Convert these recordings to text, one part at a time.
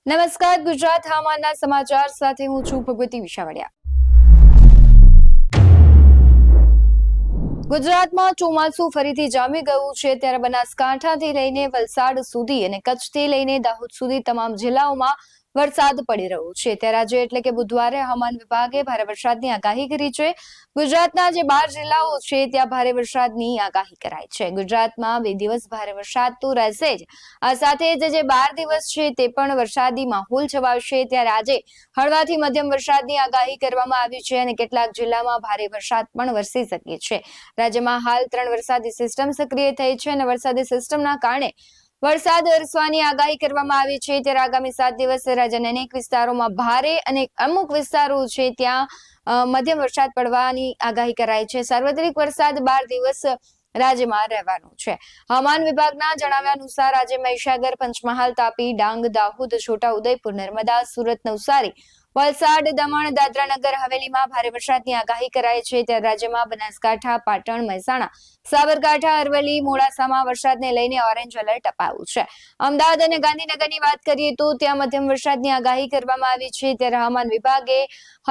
નમસ્કાર, ગુજરાત હવામાનના સમાચાર સાથે હું છું ભગવતી વિશાવડિયા. ગુજરાતમાં ચોમાસું ફરીથી જામી ગયું છે, ત્યારે બનાસકાંઠાથી લઈને વલસાડ સુધી અને કચ્છથી લઈને દાહોદ સુધી તમામ જિલ્લાઓમાં વરસાદ પડી રહ્યો છે. ત્યારે આજે એટલે કે બુધવારે હવામાન વિભાગે ભારે વરસાદની આગાહી કરી છે. ગુજરાતના જે 12 જિલ્લાઓ છે ત્યાં ભારે વરસાદની આગાહી કરાઈ છે. ગુજરાતમાં 2 દિવસ ભારે વરસાદ તો રહેશે જ. આ સાથે જ જે 12 દિવસ છે તે પણ વરસાદી માહોલ છવાશે. ત્યારે આજે હળવાથી મધ્યમ વરસાદની આગાહી કરવામાં આવી છે અને કેટલાક જિલ્લામાં ભારે વરસાદ પણ વરસી શકે છે. રાજ્યમાં હાલ 3 વરસાદી સિસ્ટમ સક્રિય થઈ છે અને વરસાદી સિસ્ટમના કારણે વરસાદ વરસવાની આગાહી કરવામાં આવી છે. ત્યારે આગામી 7 દિવસ રાજ્યના અનેક વિસ્તારોમાં ભારે અને અમુક વિસ્તારો છે ત્યાં મધ્યમ વરસાદ પડવાની આગાહી કરાઈ છે. સાર્વત્રિક વરસાદ 12 દિવસ રાજ્યમાં રહેવાનો છે. હવામાન વિભાગના જણાવ્યા અનુસાર આજે મહીસાગર, પંચમહાલ, તાપી, ડાંગ, દાહોદ, છોટાઉદેપુર, નર્મદા, સુરત, નવસારી, વલસાડ, દમણ, દાદરા નગર હવેલીમાં ભારે વરસાદની આગાહી કરાઈ છે. ત્યારે રાજ્યમાં બનાસકાંઠા, પાટણ, મહેસાણા, સાબરકાંઠા, અરવલ્લી, મોડાસામાં વરસાદને લઈને ઓરેન્જ એલર્ટ અપાયું છે. અમદાવાદ અને ગાંધીનગરની વાત કરીએ તો ત્યાં મધ્યમ વરસાદની આગાહી કરવામાં આવી છે. ત્યારે હવામાન વિભાગે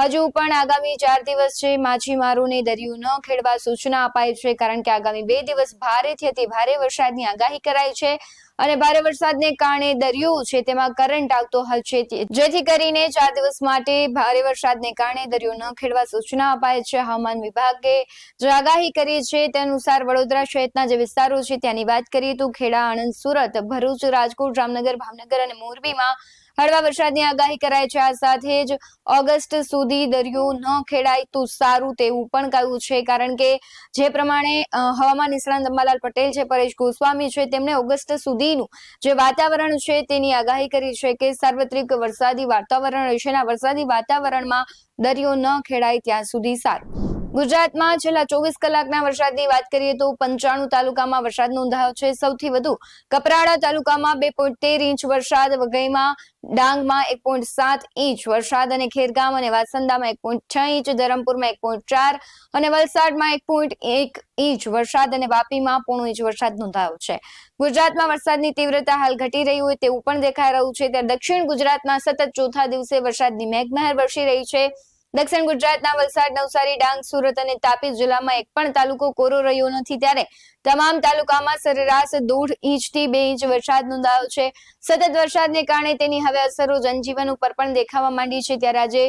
હજુ પણ આગામી 4 દિવસ છે માછીમારોને દરિયો ન ખેડવા સૂચના અપાઈ છે, કારણ કે આગામી 2 દિવસ ભારેથી અતિ ભારે વરસાદની આગાહી કરાઈ છે અને ભારે વરસાદને કારણે દરિયો છે તેમાં કરંટ આવતો હોય છે, જેથી કરીને 4 દિવસ માટે ભારે વરસાદને કારણે દરિયો ન ખેડવા સૂચના અપાઈ છે. હવામાન વિભાગે જે આગાહી કરી છે તે અનુસાર વડોદરા સહિતના જે વિસ્તારો છે ત્યાંની વાત કરીએ તો ખેડા, આણંદ, સુરત, ભરૂચ, રાજકોટ, જામનગર, ભાવનગર અને મોરબીમાં હળવા વરસાદની આગાહી કરાઈ છે. આ સાથે જ ઓગસ્ટ સુધી દરિયો ન ખેડાય તો સારું તેવું પણ કહ્યું છે, કારણ કે જે પ્રમાણે હવામાન નિષ્ણાત અંબાલાલ પટેલ છે, પરેશ ગોસ્વામી છે, તેમણે ઓગસ્ટ સુધીનું જે વાતાવરણ છે તેની આગાહી કરી છે કે સાર્વત્રિક વરસાદી વાતાવરણ રહેશે. વરસાદી વાતાવરણમાં દરિયો ન ખેડાય ત્યાં સુધી સારું. ગુજરાતમાં છેલ્લા 24 કલાકના વરસાદની વાત કરીએ તો 95 તાલુકામાં વરસાદ નોંધાયો છે. સૌથી વધુ કપરાડા તાલુકામાં 2.13 ઇંચ વરસાદ, વઘઈમાં, ડાંગમાં 1.7 ઇંચ વરસાદ અને ખેરગામ અને વાસંદામાં 1.6 ઇંચ, ધરમપુરમાં 1.4 અને વલસાડમાં 1.1 ઇંચ વરસાદ અને વાપીમાં 0.5 ઇંચ વરસાદ નોંધાયો છે. ગુજરાતમાં વરસાદની તીવ્રતા હાલ ઘટી રહી હોય તેવું પણ દેખાઈ રહ્યું છે. ત્યારે દક્ષિણ ગુજરાતમાં સતત ચોથા દિવસે વરસાદની મેઘમહેર વરસી રહી છે. દક્ષિણ ગુજરાતના વલસાડ, નવસારી, ડાંગ, સુરત અને તાપી જિલ્લામાં એક પણ તાલુકો કોરો રહ્યો નથી. ત્યારે તમામ તાલુકામાં સરેરાશ 1.5 ઇંચથી 2 ઇંચ વરસાદ નોંધાયો છે. સતત વરસાદને કારણે તેની હવે અસરો જનજીવન ઉપર પણ દેખાવા માંડી છે. ત્યારે આજે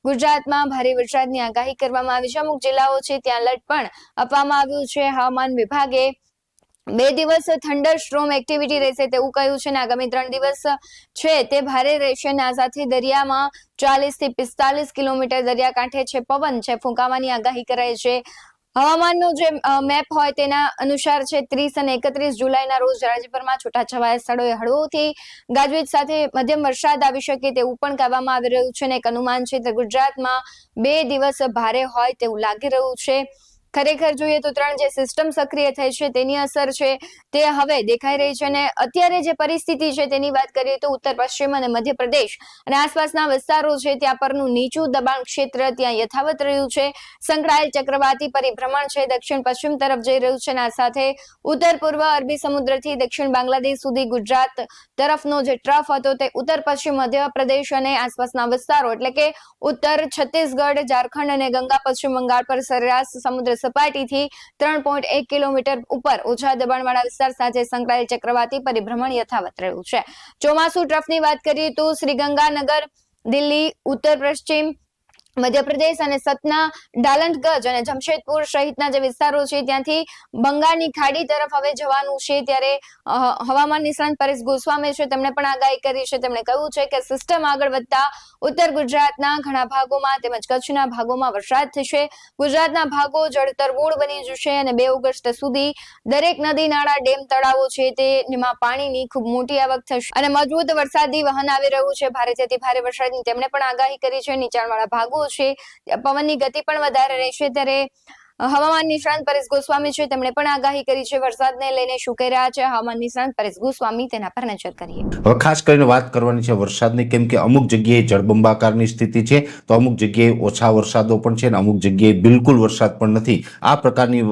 ગુજરાતમાં ભારે વરસાદની આગાહી કરવામાં આવી છે. અમુક જિલ્લાઓ છે ત્યાં એલર્ટ પણ આપવામાં આવ્યું છે. હવામાન વિભાગે 2 દિવસ થંડર સ્ટ્રોમ એક્ટિવિટી રહેશે તેવું કહ્યું છે અને આગામી 3 દિવસ છે તે ભારે રહેશે અને આ સાથે દરિયામાં 40 થી 45 કિલોમીટર દરિયાકાંઠે છે પવન છે ફૂંકાવાની આગાહી કરાઈ છે. હવામાનનો જે મેપ હોય તેના અનુસાર છે 30 અને 31 જુલાઈના રોજ રાજ્યભરમાં છૂટાછવાયા સ્થળોએ હળવોથી ગાજવીજ સાથે મધ્યમ વરસાદ આવી શકે તેવું પણ કહેવામાં આવી રહ્યું છે અને એક અનુમાન છે કે ગુજરાતમાં 2 દિવસ ભારે હોય તેવું લાગી રહ્યું છે. ખરેખર જોઈએ તો 3 જે સિસ્ટમ સક્રિય થઈ છે તેની અસર છે તે હવે દેખાઈ રહી છે અને અત્યારે જે પરિસ્થિતિ છે તેની વાત કરીએ તો ઉત્તર પશ્ચિમ અને મધ્યપ્રદેશ અને આસપાસના વિસ્તારો છે ત્યાં પરનું નીચું દબાણ ક્ષેત્ર ત્યાં યથાવત રહ્યું છે. સંકળાયેલ ચક્રવાતી પરિભ્રમણ છે દક્ષિણ પશ્ચિમ તરફ જઈ રહ્યું છે અને આ સાથે ઉત્તર પૂર્વ અરબી સમુદ્રથી દક્ષિણ બાંગ્લાદેશ સુધી ગુજરાત તરફનો જે ટ્રફ હતો તે ઉત્તર પશ્ચિમ મધ્યપ્રદેશ અને આસપાસના વિસ્તારો એટલે કે ઉત્તર છત્તીસગઢ, ઝારખંડ અને ગંગા પશ્ચિમ બંગાળ પર સરેરાશ સમુદ્ર સપાટીથી 3.1 કિલોમીટર ઉપર ઓછા દબાણવાળા વિસ્તાર સાથે સંકળાયેલ ચક્રવાતી પરિભ્રમણ યથાવત રહ્યું છે. ચોમાસુ ટ્રફની વાત કરીએ તો શ્રીગંગાનગર, દિલ્હી, ઉત્તર પશ્ચિમ મધ્યપ્રદેશ અને સતના, ડાલટગંજ અને જમશેદપુર સહિતના જે વિસ્તારો છે ત્યાંથી બંગાળની ખાડી તરફ હવે જવાનું છે. ત્યારે હવામાન નિષ્ણાત પરેશ ગોસ્વામી છે તેમણે પણ આગાહી કરી છે. તેમણે કહ્યું છે કે સિસ્ટમ આગળ વધતા ઉત્તર ગુજરાતના ઘણા ભાગોમાં તેમજ કચ્છના ભાગોમાં વરસાદ થશે. ગુજરાતના ભાગો જળતરબોળ બની જશે અને 2 ઓગસ્ટ સુધી દરેક નદી, નાળા, ડેમ, તળાવો છે તેમાં પાણીની ખૂબ મોટી આવક થશે અને મજબૂત વરસાદી વહન આવી રહ્યું છે. ભારેથી અતિ ભારે વરસાદની તેમણે પણ આગાહી કરી છે. નીચાણવાળા ભાગો છે પવનની ગતિ પણ વધારે રહેશે. ત્યારે હવામાન નિષ્ણાંત પરેશ ગોસ્વામી છે, તેમણે પણ આગાહી કરી છે. વરસાદને લઈને શું કહી રહ્યા છે હવામાન નિષ્ણાંત પરેશ ગોસ્વામી, તેના પર નજર કરીએ. હવે ખાસ કરીને વાત કરવાની છે વરસાદની, કેમ કે અમુક જગ્યાએ જળબંબાકારની સ્થિતિ છે, તો અમુક જગ્યાએ ઓછા વરસાદો પણ છે અને અમુક જગ્યાએ બિલકુલ વરસાદ પણ નથી. આ પ્રકારની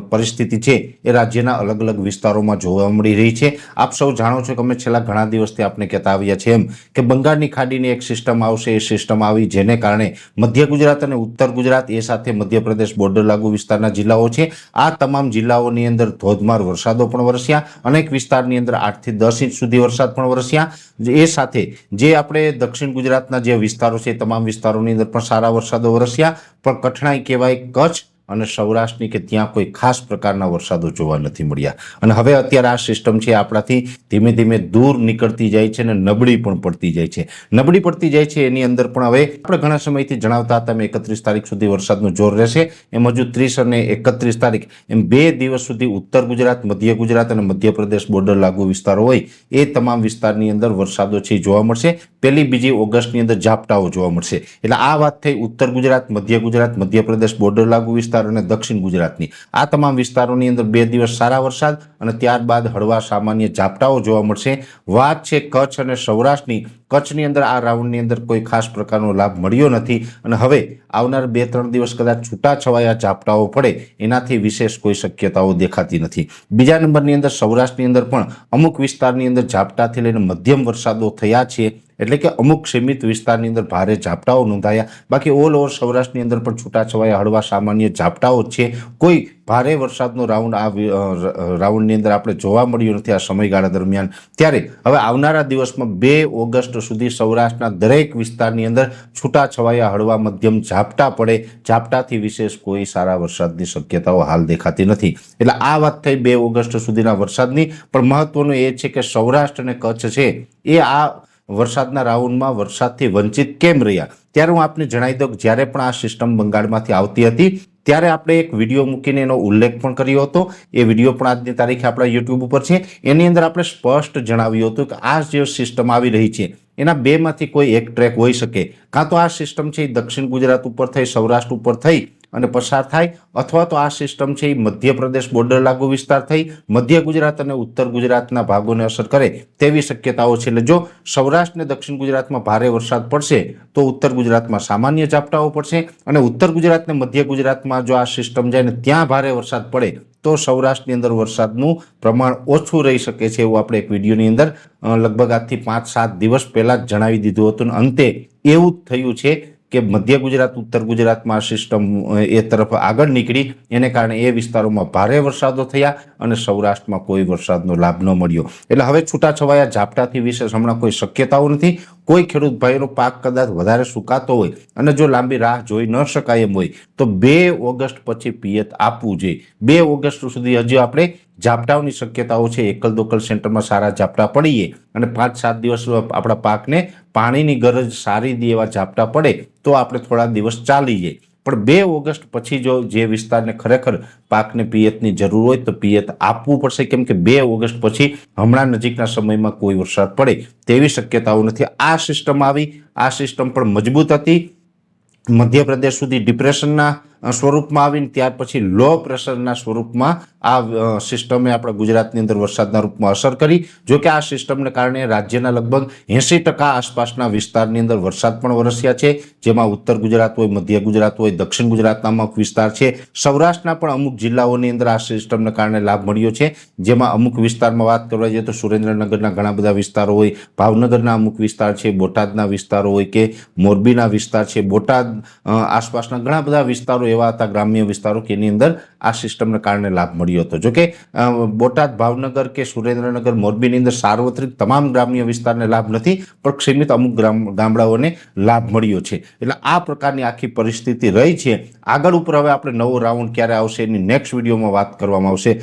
પરિસ્થિતિ છે એ રાજ્યના અલગ અલગ વિસ્તારોમાં જોવા મળી રહી છે. આપ સૌ જાણો છો કે અમે છેલ્લા ઘણા દિવસથી આપણે કહેતા આવ્યા છે એમ કે બંગાળની ખાડીની એક સિસ્ટમ આવશે, એ સિસ્ટમ આવી જેને કારણે મધ્ય ગુજરાત અને ઉત્તર ગુજરાત એ સાથે મધ્યપ્રદેશ બોર્ડર લાગુ વિસ્તારના જિલ્લાઓ છે, આ તમામ જિલ્લાઓની અંદર ધોધમાર વરસાદો પણ વરસ્યા. અનેક વિસ્તારની અંદર 8 થી 10 ઇંચ સુધી વરસાદ પણ વરસ્યા. એ સાથે જે આપણે દક્ષિણ ગુજરાતના જે વિસ્તારો છે તમામ વિસ્તારોની અંદર પણ સારા વરસાદો વરસ્યા. પણ કઠણાઈ કહેવાય કચ્છ અને સૌરાષ્ટ્રની, કે ત્યાં કોઈ ખાસ પ્રકારના વરસાદો જોવા નથી મળ્યા. અને હવે અત્યારે આ સિસ્ટમ છે આપણાથી ધીમે ધીમે દૂર નીકળતી જાય છે અને નબળી પણ પડતી જાય છે. નબળી પડતી જાય છે એની અંદર પણ હવે આપણે ઘણા સમયથી જણાવતા હતા એમ 31 તારીખ સુધી વરસાદનું જોર રહેશે. એમ હજુ 30 અને 31 તારીખ એમ 2 દિવસ સુધી ઉત્તર ગુજરાત, મધ્ય ગુજરાત અને મધ્યપ્રદેશ બોર્ડર લાગુ વિસ્તારો હોય એ તમામ વિસ્તારની અંદર વરસાદો છે જોવા મળશે. 1-2 ઓગસ્ટની અંદર ઝાપટાઓ જોવા મળશે. એટલે આ વાત થઈ ઉત્તર ગુજરાત, મધ્ય ગુજરાત, મધ્યપ્રદેશ બોર્ડર લાગુ વિસ્તાર અને દક્ષિણ ગુજરાતની. આ તમામ વિસ્તારોની અંદર 2 દિવસ સારા વરસાદ અને ત્યારબાદ હળવા સામાન્ય ઝાપટાઓ જોવા મળશે. વાત છે કચ્છ અને સૌરાષ્ટ્રની. કચ્છની અંદર આ રાઉન્ડની અંદર કોઈ ખાસ પ્રકારનો લાભ મળ્યો નથી અને હવે આવનાર 2-3 દિવસ કદાચ છૂટાછવાયા ઝાપટાઓ પડે એનાથી વિશેષ કોઈ શક્યતાઓ દેખાતી નથી. બીજા નંબરની અંદર સૌરાષ્ટ્રની અંદર પણ અમુક વિસ્તારની અંદર ઝાપટાથી લઈને મધ્યમ વરસાદો થયા છે, એટલે કે અમુક સીમિત વિસ્તારની અંદર ભારે ઝાપટાઓ નોંધાયા. બાકી ઓલ ઓવર સૌરાષ્ટ્રની અંદર પણ છૂટાછવાયા હળવા સામાન્ય ઝાપટાઓ જ છે. કોઈ ભારે વરસાદનો રાઉન્ડ આ રાઉન્ડની અંદર આપણે જોવા મળ્યો નથી આ સમયગાળા દરમિયાન. ત્યારે હવે આવનારા દિવસમાં 2 ઓગસ્ટ સુધી સૌરાષ્ટ્રના દરેક વિસ્તારની અંદર છૂટાછવાયા હળવા મધ્યમ ઝાપટા પડે. ઝાપટાથી વિશેષ કોઈ સારા વરસાદની શક્યતાઓ હાલ દેખાતી નથી. એટલે આ વાત થઈ 2 ઓગસ્ટ સુધીના વરસાદની. પણ મહત્વનું એ છે કે સૌરાષ્ટ્ર અને કચ્છ છે એ આ વરસાદના રાઉન્ડમાં વરસાદથી વંચિત કેમ રહ્યા. ત્યારે હું આપને જણાવી દઉં કે જ્યારે પણ આ સિસ્ટમ બંગાળમાંથી આવતી હતી ત્યારે આપણે એક વિડીયો મૂકીને એનો ઉલ્લેખ પણ કર્યો હતો. એ વિડીયો પણ આજની તારીખે આપણા યુટ્યુબ ઉપર છે. એની અંદર આપણે સ્પષ્ટ જણાવ્યું હતું કે આ જે સિસ્ટમ આવી રહી છે એના 2માંથી કોઈ એક ટ્રેક હોઈ શકે. કાં તો આ સિસ્ટમ છે એ દક્ષિણ ગુજરાત ઉપર થઈ, સૌરાષ્ટ્ર ઉપર થઈ અને પસાર થાય, અથવા તો આ સિસ્ટમ છે એ મધ્યપ્રદેશ બોર્ડર લાગુ વિસ્તાર થઈ મધ્ય ગુજરાત અને ઉત્તર ગુજરાતના ભાગોને અસર કરે તેવી શક્યતાઓ છે. એટલે જો સૌરાષ્ટ્ર અને દક્ષિણ ગુજરાતમાં ભારે વરસાદ પડશે તો ઉત્તર ગુજરાતમાં સામાન્ય ઝાપટાઓ પડશે અને ઉત્તર ગુજરાત અને મધ્ય ગુજરાતમાં જો આ સિસ્ટમ જાય ને ત્યાં ભારે વરસાદ પડે તો સૌરાષ્ટ્રની અંદર વરસાદનું પ્રમાણ ઓછું રહી શકે છે. એવું આપણે એક વિડીયોની અંદર લગભગ આજથી 5-7 દિવસ પહેલા જ જણાવી દીધું હતું અને અંતે એવું જ થયું છે કે મધ્ય ગુજરાત, ઉત્તર ગુજરાતમાં આ સિસ્ટમ એ તરફ આગળ નીકળી, એને કારણે એ વિસ્તારોમાં ભારે વરસાદો થયા અને સૌરાષ્ટ્રમાં કોઈ વરસાદનો લાભ ન મળ્યો. એટલે હવે છૂટાછવાયા ઝાપટાથી વિશેષ હમણાં કોઈ શક્યતાઓ નથી. કોઈ ખેડૂત ભાઈનો પાક કદાચ વધારે સુકાતો હોય અને જો લાંબી રાહ જોઈ ન શકાય એમ હોય તો 2 ઓગસ્ટ પછી પિયત આપવું જોઈએ. 2 ઓગસ્ટ સુધી હજી આપણે ઝાપટાઓની શક્યતાઓ છે. એકલ દોકલ સેન્ટરમાં સારા ઝાપટા પડીએ અને 5-7 દિવસ આપણા પાકને પાણીની ગરજ સારી દે એવા ઝાપટા પડે તો આપણે થોડા દિવસ ચાલી જાય. પણ 2 ઓગસ્ટ પછી જો જે વિસ્તારને ખરેખર પાકને પિયતની જરૂર હોય તો પિયત આપવું પડશે, કેમ કે 2 ઓગસ્ટ પછી હમણાં નજીકના સમયમાં કોઈ વરસાદ પડે તેવી શક્યતાઓ નથી. આ સિસ્ટમ આવી, આ સિસ્ટમ પણ મજબૂત હતી. મધ્યપ્રદેશ સુધી ડિપ્રેશનના સ્વરૂપમાં આવીને ત્યાર પછી લો પ્રેશરના સ્વરૂપમાં આ સિસ્ટમે આપણા ગુજરાતની અંદર વરસાદના રૂપમાં અસર કરી. જો કે આ સિસ્ટમને કારણે રાજ્યના લગભગ 80% આસપાસના વિસ્તારની અંદર વરસાદ પણ વરસ્યા છે, જેમાં ઉત્તર ગુજરાત હોય, મધ્ય ગુજરાત હોય, દક્ષિણ ગુજરાતના અમુક વિસ્તાર છે, સૌરાષ્ટ્રના પણ અમુક જિલ્લાઓની અંદર આ સિસ્ટમને કારણે લાભ મળ્યો છે. જેમાં અમુક વિસ્તારમાં વાત કરવા જઈએ તો સુરેન્દ્રનગરના ઘણા બધા વિસ્તારો હોય, ભાવનગરના અમુક વિસ્તાર છે, બોટાદના વિસ્તારો હોય કે મોરબીના વિસ્તાર છે, બોટાદ આસપાસના ઘણા બધા વિસ્તારો એવા હતા, ગ્રામ્ય વિસ્તારો કે એની અંદર આ સિસ્ટમને કારણે લાભ મળ્યો હતો. જોકે બોટાદ, ભાવનગર કે સુરેન્દ્રનગર, મોરબીની અંદર સાર્વત્રિક તમામ ગ્રામ્ય વિસ્તારને લાભ નથી, પણ સીમિત અમુક ગામડાઓને લાભ મળ્યો છે. એટલે આ પ્રકારની આખી પરિસ્થિતિ રહી છે. આગળ ઉપર હવે આપણે નવો રાઉન્ડ ક્યારે આવશે એની નેક્સ્ટ વિડીયોમાં વાત કરવામાં આવશે.